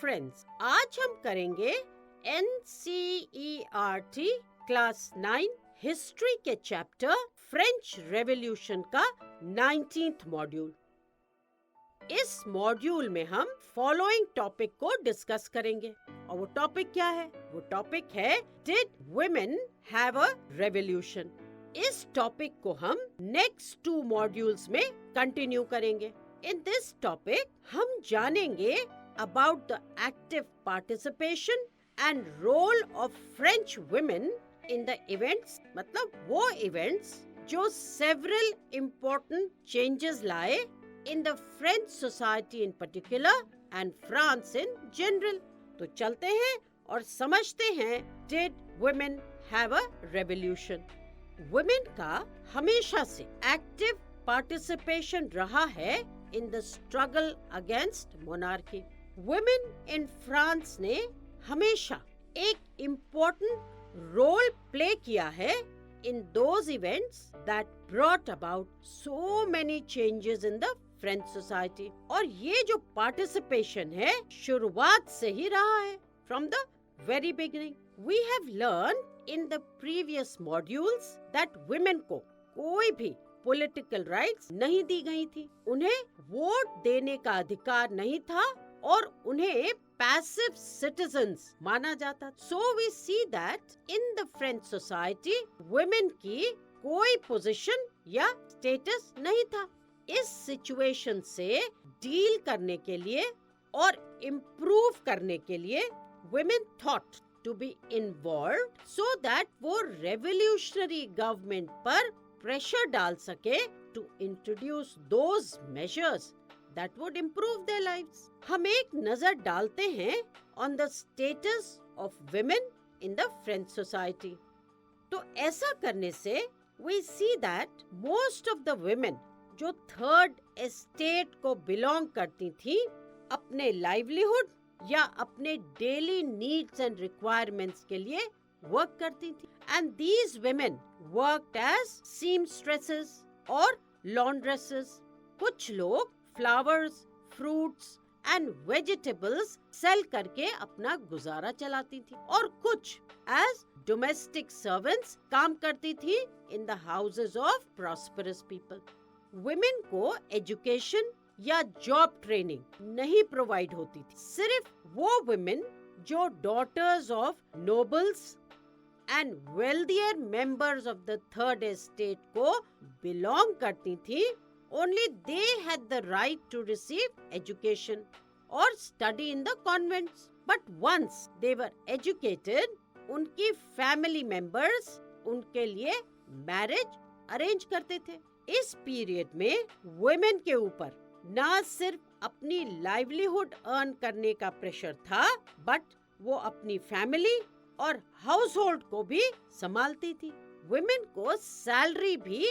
Friends, आज हम करेंगे NCERT क्लास 9 हिस्ट्री के चैप्टर फ्रेंच रेवोल्यूशन का 19th मॉड्यूल। इस मॉड्यूल में हम फॉलोइंग टॉपिक को डिस्कस करेंगे। और वो टॉपिक क्या है? वो टॉपिक है did women have a revolution. इस टॉपिक को हम नेक्स्ट 2 मॉड्यूल्स में कंटिन्यू करेंगे। इन दिस टॉपिक हम जानेंगे about the active participation and role of French women in the events, मतलब वो events जो several important changes लाए in the French society in particular and France in general। तो चलते हैं और समझते हैं did women have a revolution। women का हमेशा से active participation रहा है in the struggle against monarchy। Women in France ने हमेशा एक इम्पोर्टेंट रोल प्ले किया है in those events that brought about so many changes in the French society. और ये जो पार्टिसिपेशन है शुरुआत से ही रहा है, from the very beginning. We have learn in the previous modules that women को कोई भी पॉलिटिकल राइट्स नहीं दी गई थी, उन्हें वोट देने का अधिकार नहीं था और उन्हें पैसिव सिटीजन्स माना जाता। So we see that in the French society women की कोई पोजीशन या स्टेटस नहीं था। इस सिचुएशन से डील करने के लिए और इम्प्रूव करने के लिए women thought to be involved so that वो रेवोल्यूशनरी गवर्नमेंट पर प्रेशर डाल सके to introduce those measures that would improve their lives। हम एक नजर डालते हैं on the status of women in the French society। तो ऐसा करने से we see that most of the women जो थर्ड एस्टेट को बिलोंग करती थी अपने लाइवलीहुड या अपने डेली नीड्स एंड रिक्वायरमेंट्स के लिए वर्क करती थी। and these women worked as seamstresses और laundresses। कुछ लोग flowers, fruits and vegetables sell करके अपना गुजारा चलाती थी और कुछ एज डोमेस्टिक सर्वेंट्स काम करती थी in the houses of prosperous people. Women को एजुकेशन या जॉब ट्रेनिंग नहीं प्रोवाइड होती थी। सिर्फ वो वुमेन जो daughters of nobles and wealthier members of the third estate को बिलोंग करती थी, only they had the right to receive education or study in the convents। But once they were educated, उनकी family members उनके लिए marriage arrange करते थे। इस period में women के ऊपर ना सिर्फ अपनी livelihood earn करने का प्रेशर था, but वो अपनी family और household को भी संभालती थी। women को सैलरी भी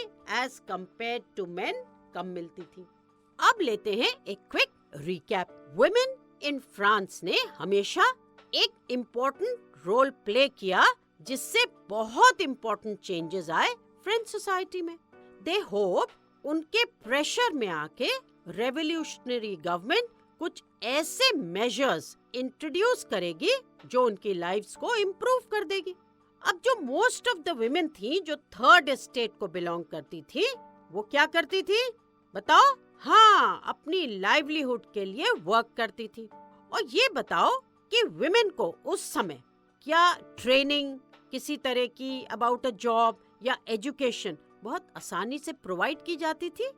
as compared to men कम मिलती थी। अब लेते हैं एक quick recap. Women in France ने हमेशा एक इम्पोर्टेंट रोल प्ले किया जिससे बहुत इम्पोर्टेंट चेंजेस आए फ्रेंच सोसाइटी में। दे होप उनके प्रेशर में आके रेवोल्यूशनरी गवर्नमेंट कुछ ऐसे मेजर्स इंट्रोड्यूस करेगी जो उनकी लाइव्स को इम्प्रूव कर देगी। अब जो मोस्ट ऑफ द वुमेन थी जो थर्ड एस्टेट को बिलोंग करती थी, वो क्या करती थी बताओ? हाँ, अपनी लाइवलीहुड के लिए वर्क करती थी। और ये बताओ कि वुमेन को उस समय क्या ट्रेनिंग किसी तरह की अबाउट अ जॉब या एजुकेशन बहुत आसानी से प्रोवाइड की जाती थी?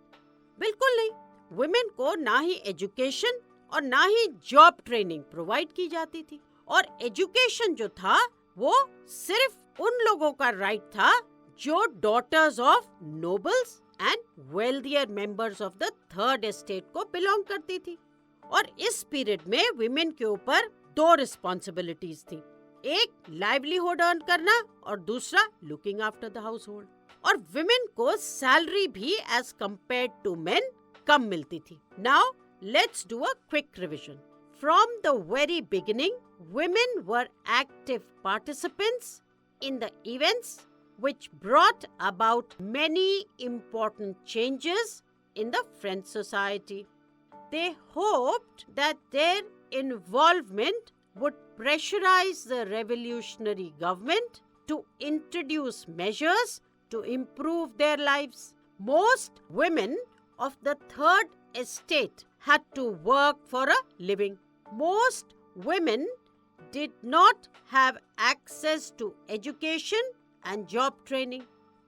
बिल्कुल नहीं। वुमेन को ना ही एजुकेशन और ना ही जॉब ट्रेनिंग प्रोवाइड की जाती थी। और एजुकेशन जो था वो सिर्फ उन लोगों का राइट था जो daughters of nobles and wealthier members of the third estate को बिलोंग करती थी। और इस पीरियड में विमेन के ऊपर 2 रिस्पॉन्सिबिलिटीज थी, एक लाइवलीहुड अर्न करना और दूसरा looking after the house hold. और विमेन को सैलरी भी एज कंपेयर्ड टू मेन कम मिलती थी। Now let's do a quick revision. From the very beginning women were active participants in the events which brought about many important changes in the French society. They hoped that their involvement would pressurize the revolutionary government to introduce measures to improve their lives. Most women of the third estate had to work for a living. Most women did not have access to education and job training.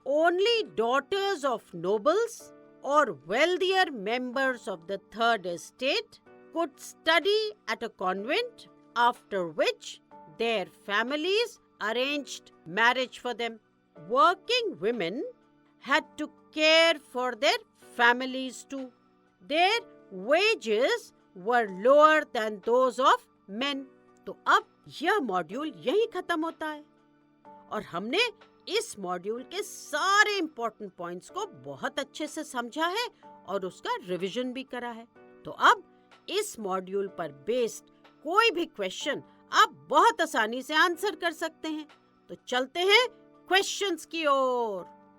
Only daughters of nobles or wealthier members of the third estate could study at a convent, after which their families arranged marriage for them. Working women had to care for their families too. Their wages were lower than those of men. तो अब यह module यहीं खत्म होता है और हमने इस मॉड्यूल के सारे इंपॉर्टेंट पॉइंट्स को बहुत अच्छे से समझा है और उसका रिवीजन भी करा है। तो अब इस मॉड्यूल पर बेस्ड कोई भी क्वेश्चन आप बहुत आसानी से आंसर कर सकते हैं। तो चलते हैं क्वेश्चंस की ओर।